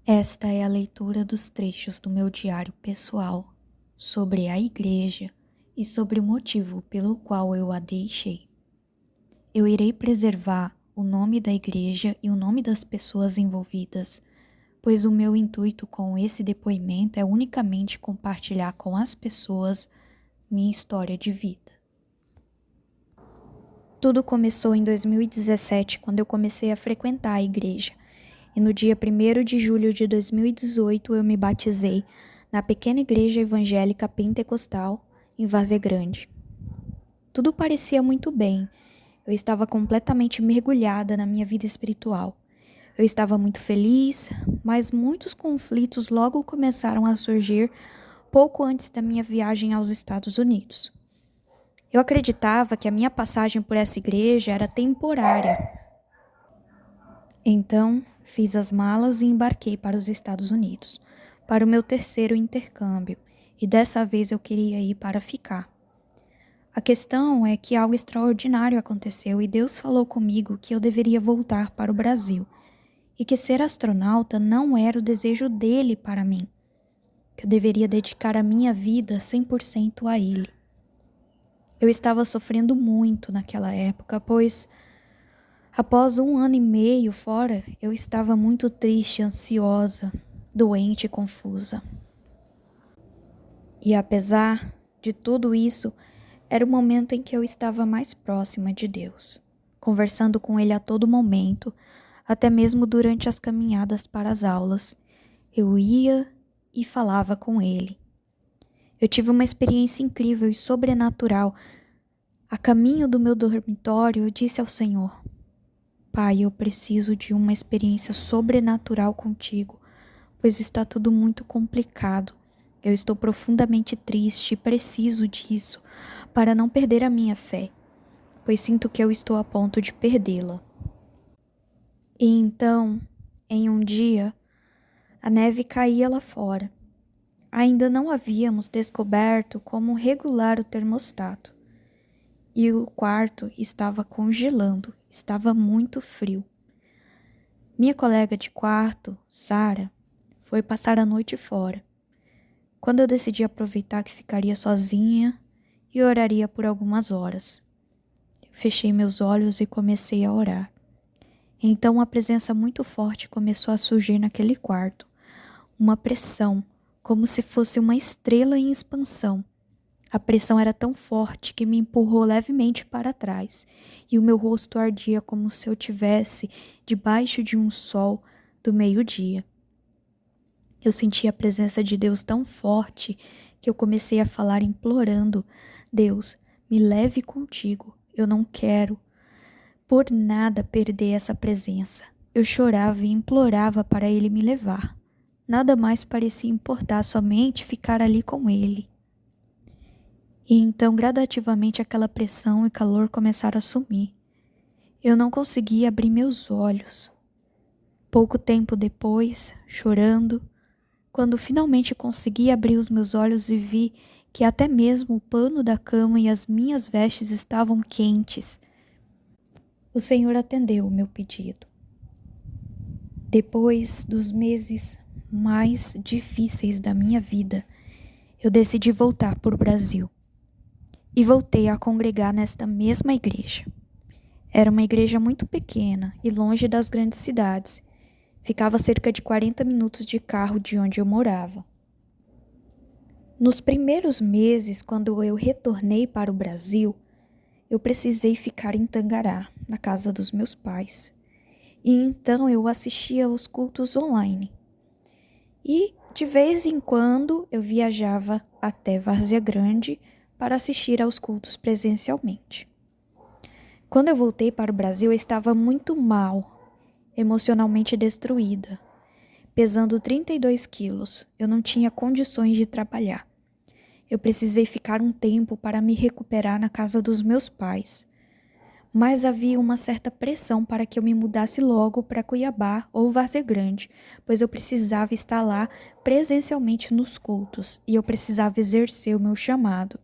Esta é a leitura dos trechos do meu diário pessoal sobre a igreja e sobre o motivo pelo qual eu a deixei. Eu irei preservar o nome da igreja e o nome das pessoas envolvidas, pois o meu intuito com esse depoimento é unicamente compartilhar com as pessoas minha história de vida. Tudo começou em 2017, quando eu comecei a frequentar a igreja. E no dia 1º de julho de 2018 eu me batizei na pequena igreja evangélica pentecostal em Várzea Grande. Tudo parecia muito bem. Eu estava completamente mergulhada na minha vida espiritual. Eu estava muito feliz, mas muitos conflitos logo começaram a surgir pouco antes da minha viagem aos Estados Unidos. Eu acreditava que a minha passagem por essa igreja era temporária. Então, fiz as malas e embarquei para os Estados Unidos, para o meu terceiro intercâmbio, e dessa vez eu queria ir para ficar. A questão é que algo extraordinário aconteceu e Deus falou comigo que eu deveria voltar para o Brasil, e que ser astronauta não era o desejo dele para mim, que eu deveria dedicar a minha vida 100% a ele. Eu estava sofrendo muito naquela época, pois após 1 ano e meio fora, eu estava muito triste, ansiosa, doente e confusa. E apesar de tudo isso, era o momento em que eu estava mais próxima de Deus, conversando com Ele a todo momento, até mesmo durante as caminhadas para as aulas. Eu ia e falava com Ele. Eu tive uma experiência incrível e sobrenatural. A caminho do meu dormitório, eu disse ao Senhor: Pai, eu preciso de uma experiência sobrenatural contigo, pois está tudo muito complicado. Eu estou profundamente triste e preciso disso para não perder a minha fé, pois sinto que eu estou a ponto de perdê-la. E então, em um dia, a neve caía lá fora. Ainda não havíamos descoberto como regular o termostato. E o quarto estava congelando, estava muito frio. Minha colega de quarto, Sara, foi passar a noite fora. Quando eu decidi aproveitar que ficaria sozinha e oraria por algumas horas. Fechei meus olhos e comecei a orar. Então uma presença muito forte começou a surgir naquele quarto. Uma pressão, como se fosse uma estrela em expansão. A pressão era tão forte que me empurrou levemente para trás, e o meu rosto ardia como se eu tivesse debaixo de um sol do meio-dia. Eu senti a presença de Deus tão forte que eu comecei a falar implorando: Deus, me leve contigo, eu não quero por nada perder essa presença. Eu chorava e implorava para Ele me levar. Nada mais parecia importar, somente ficar ali com Ele. E então, gradativamente, aquela pressão e calor começaram a sumir. Eu não conseguia abrir meus olhos. Pouco tempo depois, chorando, quando finalmente consegui abrir os meus olhos e vi que até mesmo o pano da cama e as minhas vestes estavam quentes, o Senhor atendeu o meu pedido. Depois dos meses mais difíceis da minha vida, eu decidi voltar para o Brasil. E voltei a congregar nesta mesma igreja. Era uma igreja muito pequena e longe das grandes cidades. Ficava a cerca de 40 minutos de carro de onde eu morava. Nos primeiros meses, quando eu retornei para o Brasil, eu precisei ficar em Tangará, na casa dos meus pais. E então eu assistia aos cultos online. E, de vez em quando, eu viajava até Várzea Grande para assistir aos cultos presencialmente. Quando eu voltei para o Brasil, eu estava muito mal, emocionalmente destruída. Pesando 32 quilos, eu não tinha condições de trabalhar. Eu precisei ficar um tempo para me recuperar na casa dos meus pais. Mas havia uma certa pressão para que eu me mudasse logo para Cuiabá ou Várzea Grande, pois eu precisava estar lá presencialmente nos cultos e eu precisava exercer o meu chamado.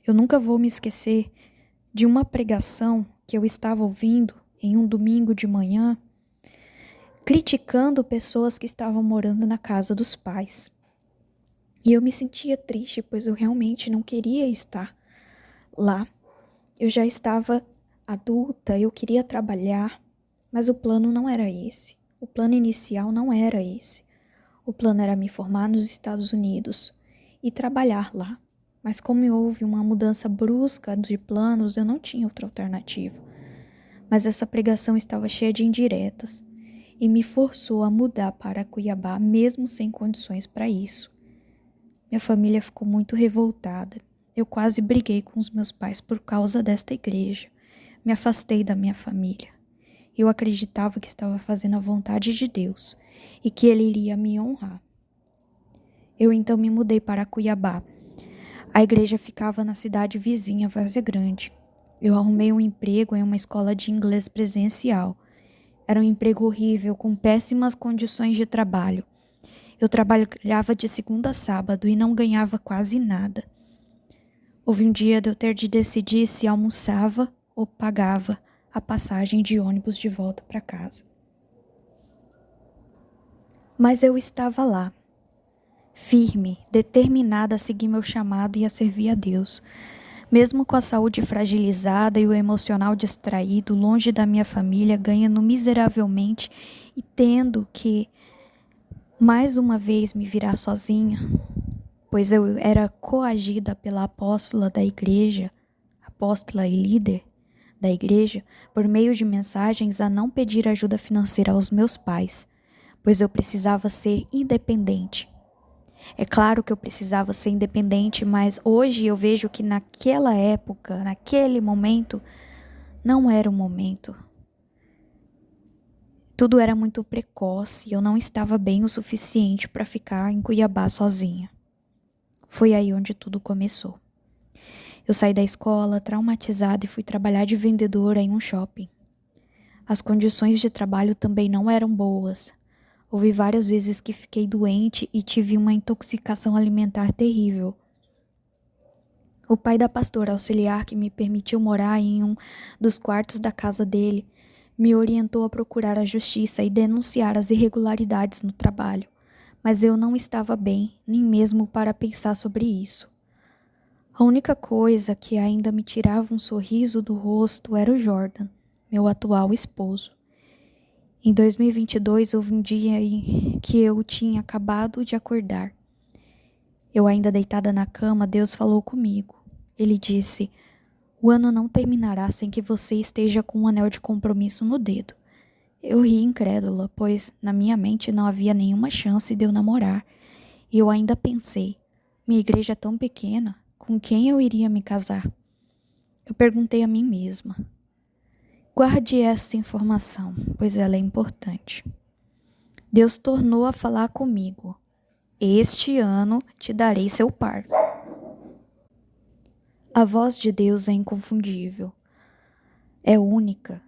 Eu nunca vou me esquecer de uma pregação que eu estava ouvindo em um domingo de manhã. criticando pessoas que estavam morando na casa dos pais. E eu me sentia triste, pois eu realmente não queria estar lá. Eu já estava adulta, eu queria trabalhar, mas o plano não era esse. O plano inicial não era esse. O plano era me formar nos Estados Unidos e trabalhar lá. Mas como houve uma mudança brusca de planos, eu não tinha outra alternativa. Mas essa pregação estava cheia de indiretas e me forçou a mudar para Cuiabá, mesmo sem condições para isso. Minha família ficou muito revoltada. Eu quase briguei com os meus pais por causa desta igreja. Me afastei da minha família. Eu acreditava que estava fazendo a vontade de Deus e que Ele iria me honrar. Eu então me mudei para Cuiabá. A igreja ficava na cidade vizinha, Várzea Grande. Eu arrumei um emprego em uma escola de inglês presencial. Era um emprego horrível, com péssimas condições de trabalho. Eu trabalhava de segunda a sábado e não ganhava quase nada. Houve um dia de eu ter de decidir se almoçava ou pagava a passagem de ônibus de volta para casa. Mas eu estava lá, firme, determinada a seguir meu chamado e a servir a Deus. Mesmo com a saúde fragilizada e o emocional distraído, longe da minha família, ganhando miseravelmente e tendo que, mais uma vez, me virar sozinha, pois eu era coagida pela apóstola da igreja, apóstola e líder da igreja, por meio de mensagens a não pedir ajuda financeira aos meus pais, pois eu precisava ser independente. É claro que eu precisava ser independente, mas hoje eu vejo que naquela época, naquele momento, não era o momento. Tudo era muito precoce e eu não estava bem o suficiente para ficar em Cuiabá sozinha. Foi aí onde tudo começou. Eu saí da escola traumatizada e fui trabalhar de vendedora em um shopping. As condições de trabalho também não eram boas. Houve várias vezes que fiquei doente e tive uma intoxicação alimentar terrível. O pai da pastora auxiliar que me permitiu morar em um dos quartos da casa dele me orientou a procurar a justiça e denunciar as irregularidades no trabalho, mas eu não estava bem, nem mesmo para pensar sobre isso. A única coisa que ainda me tirava um sorriso do rosto era o Jordan, meu atual esposo. Em 2022 houve um dia em que eu tinha acabado de acordar. Eu ainda deitada na cama, Deus falou comigo. Ele disse: "O ano não terminará sem que você esteja com um anel de compromisso no dedo." Eu ri incrédula, pois na minha mente não havia nenhuma chance de eu namorar. E eu ainda pensei: minha igreja é tão pequena, com quem eu iria me casar? Eu perguntei a mim mesma: guarde essa informação, pois ela é importante. Deus tornou a falar comigo: este ano te darei seu par. A voz de Deus é inconfundível, é única,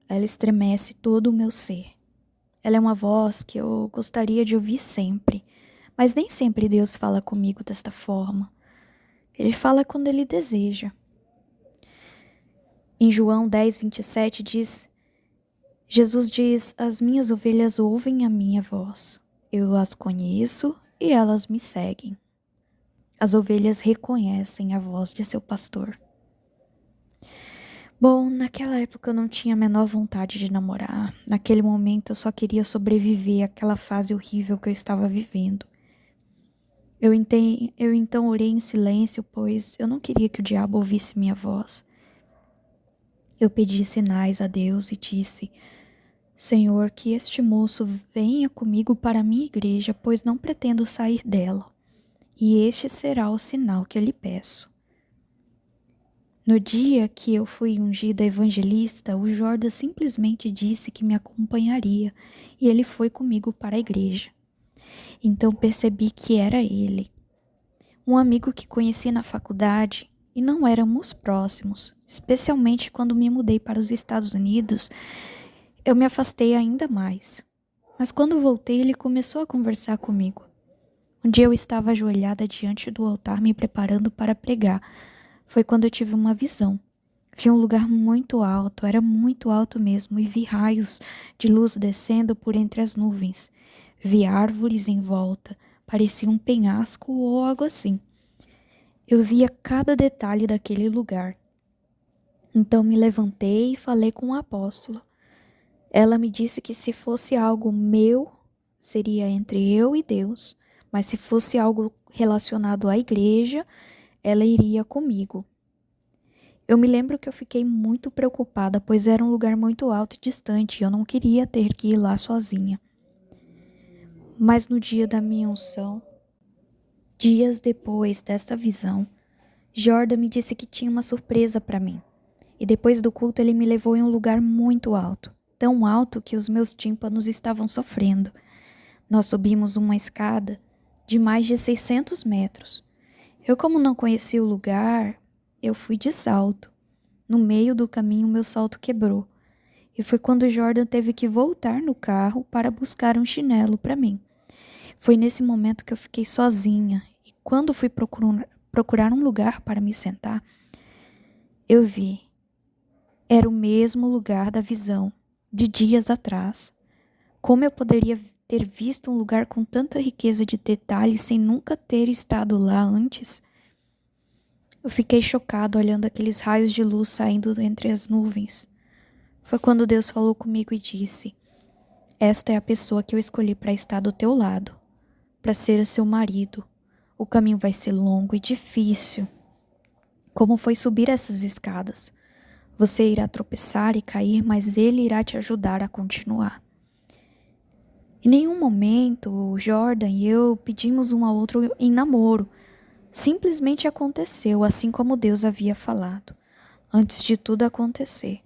ela estremece todo o meu ser. Ela é uma voz que eu gostaria de ouvir sempre, mas nem sempre Deus fala comigo desta forma. Ele fala quando Ele deseja. Em João 10:27 Jesus diz: "As minhas ovelhas ouvem a minha voz. Eu as conheço e elas me seguem." As ovelhas reconhecem a voz de seu pastor. Bom, naquela época eu não tinha a menor vontade de namorar. Naquele momento eu só queria sobreviver àquela fase horrível que eu estava vivendo. Eu então orei em silêncio, pois eu não queria que o diabo ouvisse minha voz. Eu pedi sinais a Deus e disse: "Senhor, que este moço venha comigo para a minha igreja, pois não pretendo sair dela. E este será o sinal que eu lhe peço." No dia que eu fui ungida evangelista, o Jordan simplesmente disse que me acompanharia e ele foi comigo para a igreja. Então percebi que era ele. Um amigo que conheci na faculdade e não éramos próximos, especialmente quando me mudei para os Estados Unidos, eu me afastei ainda mais. Mas quando voltei, ele começou a conversar comigo. Um dia eu estava ajoelhada diante do altar me preparando para pregar. Foi quando eu tive uma visão. Vi um lugar muito alto, era muito alto mesmo, e vi raios de luz descendo por entre as nuvens. Vi árvores em volta, parecia um penhasco ou algo assim. Eu via cada detalhe daquele lugar. Então me levantei e falei com o apóstolo. Ela me disse que se fosse algo meu, seria entre eu e Deus, mas se fosse algo relacionado à igreja, ela iria comigo. Eu me lembro que eu fiquei muito preocupada, pois era um lugar muito alto e distante e eu não queria ter que ir lá sozinha. Mas no dia da minha unção, dias depois desta visão, Jordan me disse que tinha uma surpresa para mim. E depois do culto ele me levou em um lugar muito alto, tão alto que os meus tímpanos estavam sofrendo. Nós subimos uma escada de mais de 600 metros. Eu, como não conhecia o lugar, eu fui de salto. No meio do caminho, meu salto quebrou. E foi quando Jordan teve que voltar no carro para buscar um chinelo para mim. Foi nesse momento que eu fiquei sozinha. E quando fui procurar um lugar para me sentar, eu vi. Era o mesmo lugar da visão, de dias atrás. Como eu poderia ter visto um lugar com tanta riqueza de detalhes sem nunca ter estado lá antes? Eu fiquei chocado olhando aqueles raios de luz saindo entre as nuvens. Foi quando Deus falou comigo e disse: esta é a pessoa que eu escolhi para estar do teu lado, para ser o seu marido. O caminho vai ser longo e difícil. Como foi subir essas escadas? Você irá tropeçar e cair, mas ele irá te ajudar a continuar. Em nenhum momento, o Jordan e eu pedimos um ao outro em namoro. Simplesmente aconteceu, assim como Deus havia falado, antes de tudo acontecer.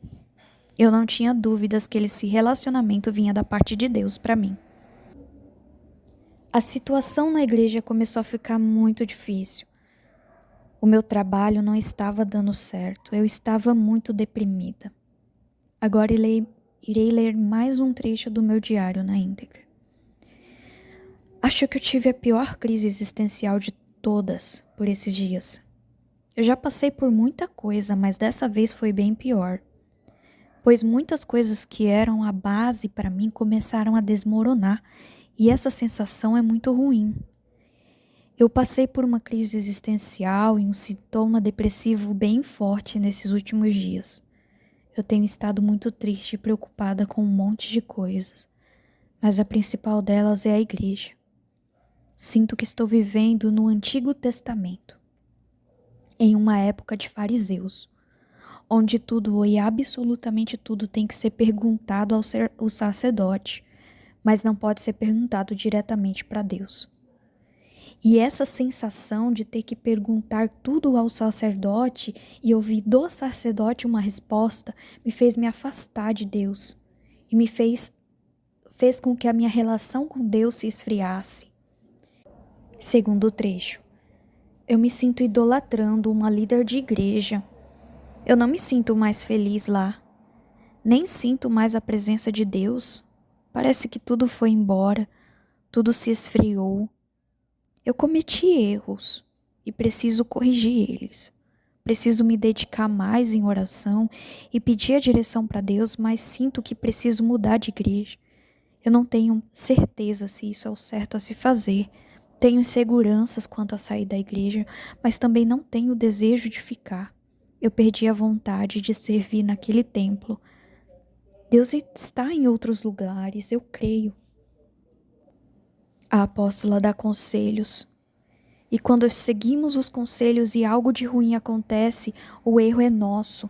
Eu não tinha dúvidas que esse relacionamento vinha da parte de Deus para mim. A situação na igreja começou a ficar muito difícil. O meu trabalho não estava dando certo, eu estava muito deprimida. Agora irei ler mais um trecho do meu diário na íntegra. Acho que eu tive a pior crise existencial de todas por esses dias. Eu já passei por muita coisa, mas dessa vez foi bem pior. Pois muitas coisas que eram a base para mim começaram a desmoronar e essa sensação é muito ruim. Eu passei por uma crise existencial e um sintoma depressivo bem forte nesses últimos dias. Eu tenho estado muito triste e preocupada com um monte de coisas, mas a principal delas é a igreja. Sinto que estou vivendo no Antigo Testamento, em uma época de fariseus, onde tudo e absolutamente tudo tem que ser perguntado ao sacerdote, mas não pode ser perguntado diretamente para Deus. E essa sensação de ter que perguntar tudo ao sacerdote e ouvir do sacerdote uma resposta me fez me afastar de Deus e me fez com que a minha relação com Deus se esfriasse. Segundo o trecho, eu me sinto idolatrando uma líder de igreja. Eu não me sinto mais feliz lá, nem sinto mais a presença de Deus. Parece que tudo foi embora, tudo se esfriou. Eu cometi erros e preciso corrigir eles. Preciso me dedicar mais em oração e pedir a direção para Deus, mas sinto que preciso mudar de igreja. Eu não tenho certeza se isso é o certo a se fazer. Tenho inseguranças quanto a sair da igreja, mas também não tenho o desejo de ficar. Eu perdi a vontade de servir naquele templo. Deus está em outros lugares, eu creio. A apóstola dá conselhos. E quando seguimos os conselhos e algo de ruim acontece, o erro é nosso.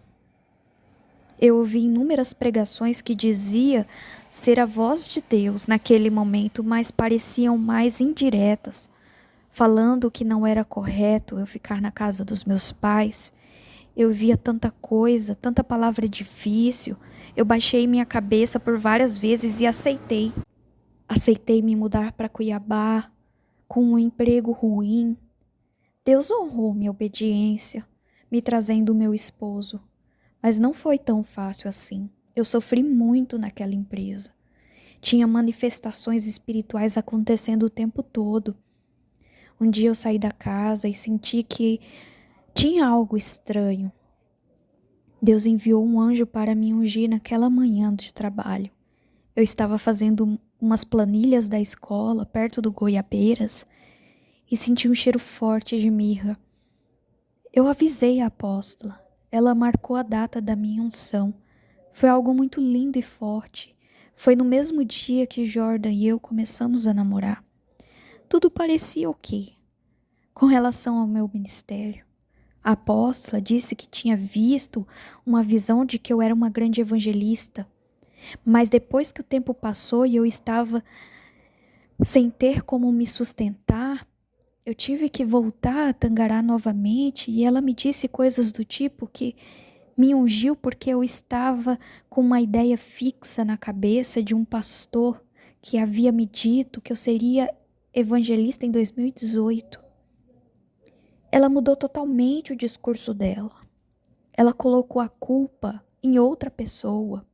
Eu ouvi inúmeras pregações que dizia ser a voz de Deus naquele momento, mas pareciam mais indiretas, falando que não era correto eu ficar na casa dos meus pais. Eu via tanta coisa, tanta palavra difícil. Eu baixei minha cabeça por várias vezes e aceitei. Aceitei me mudar para Cuiabá, com um emprego ruim. Deus honrou minha obediência, me trazendo o meu esposo. Mas não foi tão fácil assim. Eu sofri muito naquela empresa. Tinha manifestações espirituais acontecendo o tempo todo. Um dia eu saí da casa e senti que tinha algo estranho. Deus enviou um anjo para me ungir naquela manhã de trabalho. Eu estava fazendo umas planilhas da escola perto do Goiabeiras e senti um cheiro forte de mirra. Eu avisei a apóstola. Ela marcou a data da minha unção. Foi algo muito lindo e forte. Foi no mesmo dia que Jordan e eu começamos a namorar. Tudo parecia ok com relação ao meu ministério. A apóstola disse que tinha visto uma visão de que eu era uma grande evangelista. Mas depois que o tempo passou e eu estava sem ter como me sustentar, eu tive que voltar a Tangará novamente e ela me disse coisas do tipo que me ungiu porque eu estava com uma ideia fixa na cabeça de um pastor que havia me dito que eu seria evangelista em 2018. Ela mudou totalmente o discurso dela. Ela colocou a culpa em outra pessoa.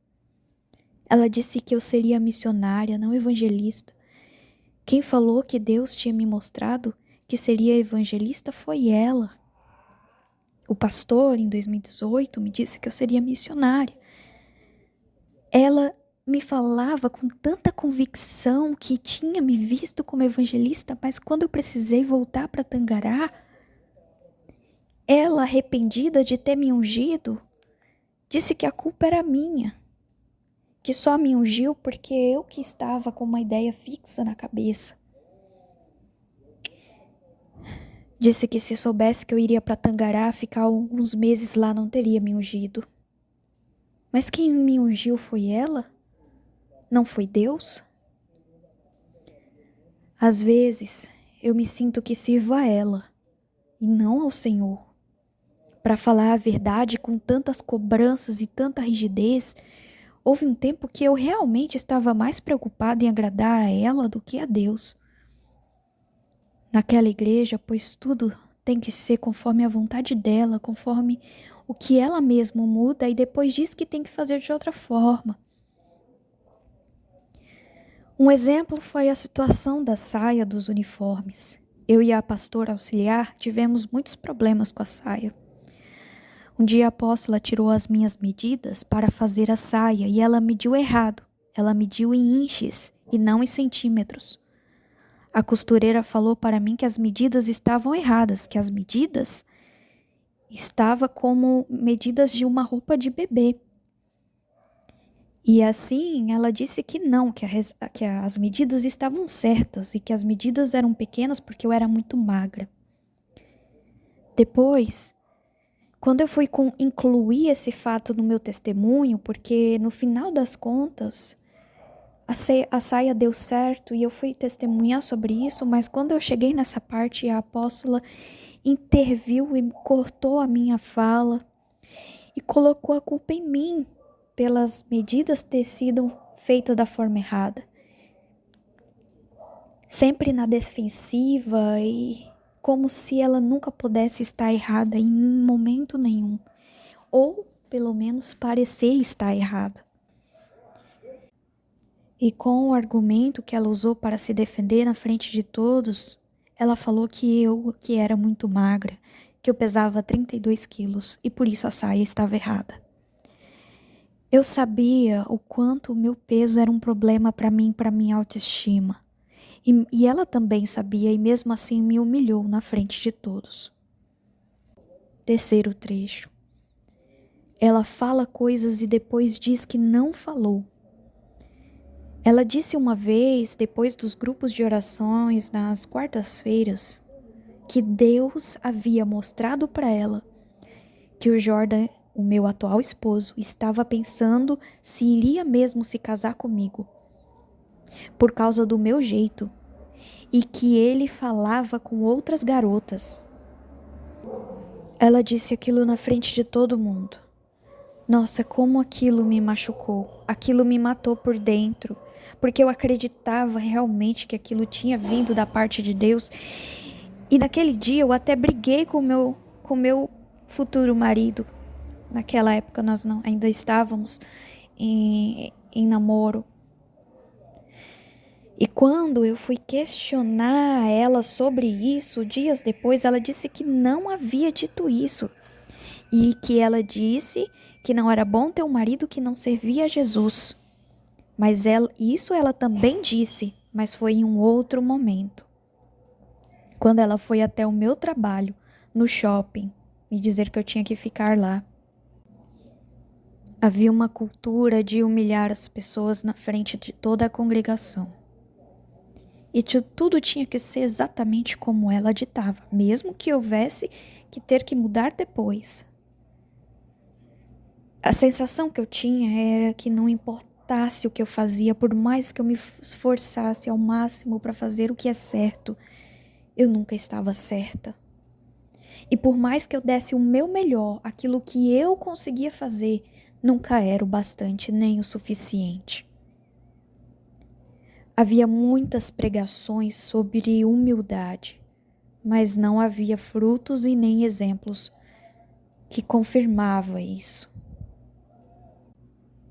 Ela disse que eu seria missionária, não evangelista. Quem falou que Deus tinha me mostrado que seria evangelista foi ela. O pastor, em 2018, me disse que eu seria missionária. Ela me falava com tanta convicção que tinha me visto como evangelista, mas quando eu precisei voltar para Tangará, ela, arrependida de ter me ungido, disse que a culpa era minha, que só me ungiu porque eu que estava com uma ideia fixa na cabeça. Disse que se soubesse que eu iria para Tangará, ficar alguns meses lá, não teria me ungido. Mas quem me ungiu foi ela? Não foi Deus? Às vezes, eu me sinto que sirvo a ela e não ao Senhor. Para falar a verdade, com tantas cobranças e tanta rigidez, houve um tempo que eu realmente estava mais preocupada em agradar a ela do que a Deus. Naquela igreja, pois tudo tem que ser conforme a vontade dela, conforme o que ela mesma muda e depois diz que tem que fazer de outra forma. Um exemplo foi a situação da saia dos uniformes. Eu e a pastora auxiliar tivemos muitos problemas com a saia. Um dia a apóstola tirou as minhas medidas para fazer a saia e ela mediu errado. Ela mediu em inches e não em centímetros. A costureira falou para mim que as medidas estavam erradas, que as medidas estavam como medidas de uma roupa de bebê. E assim ela disse que não, que as medidas estavam certas e que as medidas eram pequenas porque eu era muito magra. Depois, quando eu fui incluir esse fato no meu testemunho, porque no final das contas a saia deu certo e eu fui testemunhar sobre isso, mas quando eu cheguei nessa parte, a apóstola interviu e cortou a minha fala e colocou a culpa em mim pelas medidas ter sido feitas da forma errada. Sempre na defensiva e como se ela nunca pudesse estar errada em momento nenhum, ou pelo menos parecer estar errada. E com o argumento que ela usou para se defender na frente de todos, ela falou que era muito magra, que eu pesava 32 quilos e por isso a saia estava errada. Eu sabia o quanto o meu peso era um problema para mim, para minha autoestima. E ela também sabia e mesmo assim me humilhou na frente de todos. Terceiro trecho. Ela fala coisas e depois diz que não falou. Ela disse uma vez, depois dos grupos de orações nas quartas-feiras, que Deus havia mostrado para ela que o Jordan, o meu atual esposo, estava pensando se iria mesmo se casar comigo, por causa do meu jeito, e que ele falava com outras garotas. Ela disse aquilo na frente de todo mundo. Nossa, como aquilo me machucou, aquilo me matou por dentro, porque eu acreditava realmente que aquilo tinha vindo da parte de Deus. E naquele dia eu até briguei com meu futuro marido. Naquela época nós ainda estávamos em namoro. E quando eu fui questionar ela sobre isso, dias depois ela disse que não havia dito isso. E que ela disse que não era bom ter um marido que não servia a Jesus. Mas isso ela também disse, mas foi em um outro momento. Quando ela foi até o meu trabalho, no shopping, me dizer que eu tinha que ficar lá. Havia uma cultura de humilhar as pessoas na frente de toda a congregação. E tudo tinha que ser exatamente como ela ditava, mesmo que houvesse que ter que mudar depois. A sensação que eu tinha era que não importasse o que eu fazia, por mais que eu me esforçasse ao máximo para fazer o que é certo, eu nunca estava certa. E por mais que eu desse o meu melhor, aquilo que eu conseguia fazer, nunca era o bastante nem o suficiente. Havia muitas pregações sobre humildade, mas não havia frutos e nem exemplos que confirmavam isso.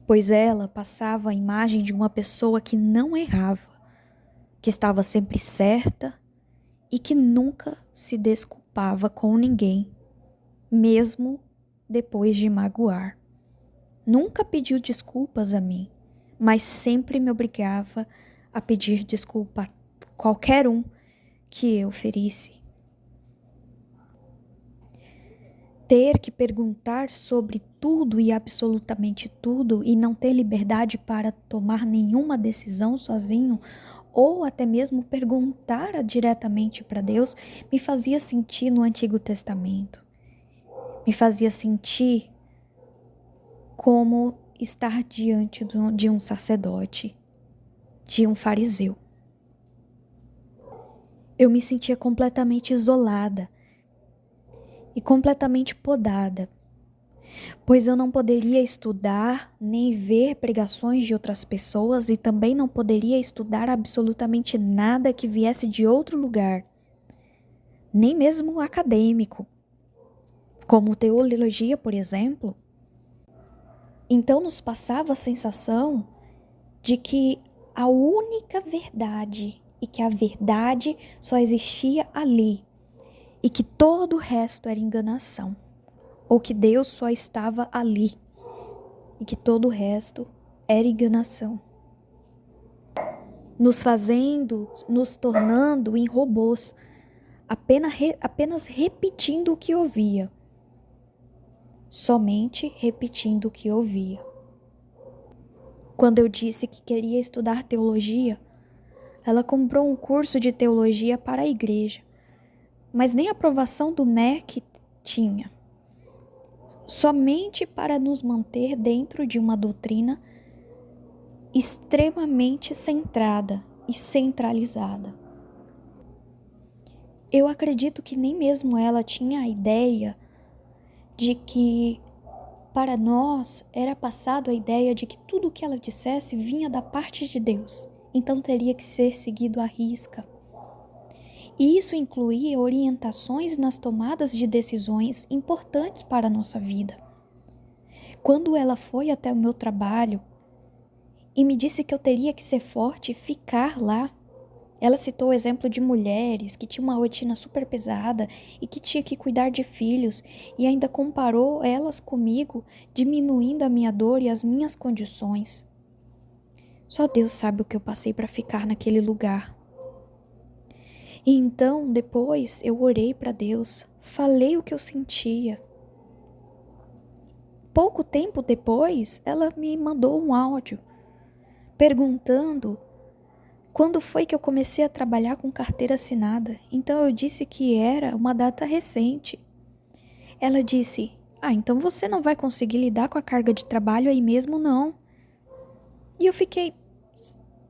Pois ela passava a imagem de uma pessoa que não errava, que estava sempre certa e que nunca se desculpava com ninguém, mesmo depois de magoar. Nunca pediu desculpas a mim, mas sempre me obrigava a pedir desculpa a qualquer um que eu ferisse. Ter que perguntar sobre tudo e absolutamente tudo e não ter liberdade para tomar nenhuma decisão sozinho, ou até mesmo perguntar diretamente para Deus, me fazia sentir no Antigo Testamento. Me fazia sentir como estar diante de um sacerdote, de um fariseu. Eu me sentia completamente isolada e completamente podada, pois eu não poderia estudar nem ver pregações de outras pessoas e também não poderia estudar absolutamente nada que viesse de outro lugar, nem mesmo acadêmico, como teologia, por exemplo. Então nos passava a sensação de que a única verdade e que a verdade só existia ali e que todo o resto era enganação, ou que Deus só estava ali e que todo o resto era enganação, nos tornando em robôs, apenas repetindo o que ouvia, somente repetindo o que ouvia. Quando eu disse que queria estudar teologia, ela comprou um curso de teologia para a igreja, mas nem aprovação do MEC tinha. Somente para nos manter dentro de uma doutrina extremamente centrada e centralizada. Eu acredito que nem mesmo ela tinha a ideia de que para nós era passado a ideia de que tudo o que ela dissesse vinha da parte de Deus, então teria que ser seguido à risca. E isso incluía orientações nas tomadas de decisões importantes para a nossa vida. Quando ela foi até o meu trabalho e me disse que eu teria que ser forte e ficar lá, ela citou o exemplo de mulheres que tinham uma rotina super pesada e que tinha que cuidar de filhos e ainda comparou elas comigo, diminuindo a minha dor e as minhas condições. Só Deus sabe o que eu passei para ficar naquele lugar. E então, depois, eu orei para Deus, falei o que eu sentia. Pouco tempo depois, ela me mandou um áudio perguntando quando foi que eu comecei a trabalhar com carteira assinada. Então eu disse que era uma data recente. Ela disse: então você não vai conseguir lidar com a carga de trabalho aí mesmo não. E eu fiquei: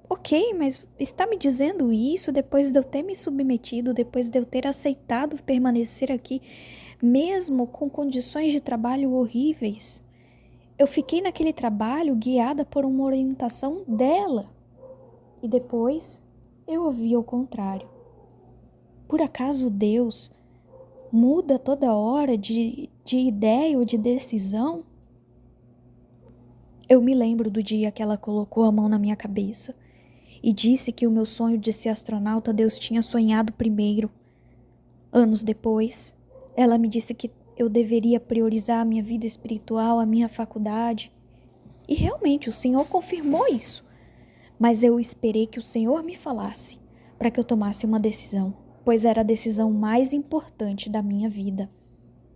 ok, mas está me dizendo isso depois de eu ter me submetido, depois de eu ter aceitado permanecer aqui, mesmo com condições de trabalho horríveis? Eu fiquei naquele trabalho guiada por uma orientação dela. E depois eu ouvi o contrário. Por acaso Deus muda toda hora de ideia ou de decisão? Eu me lembro do dia que ela colocou a mão na minha cabeça e disse que o meu sonho de ser astronauta Deus tinha sonhado primeiro. Anos depois, ela me disse que eu deveria priorizar a minha vida espiritual, a minha faculdade. E realmente o Senhor confirmou isso. Mas eu esperei que o Senhor me falasse para que eu tomasse uma decisão, pois era a decisão mais importante da minha vida.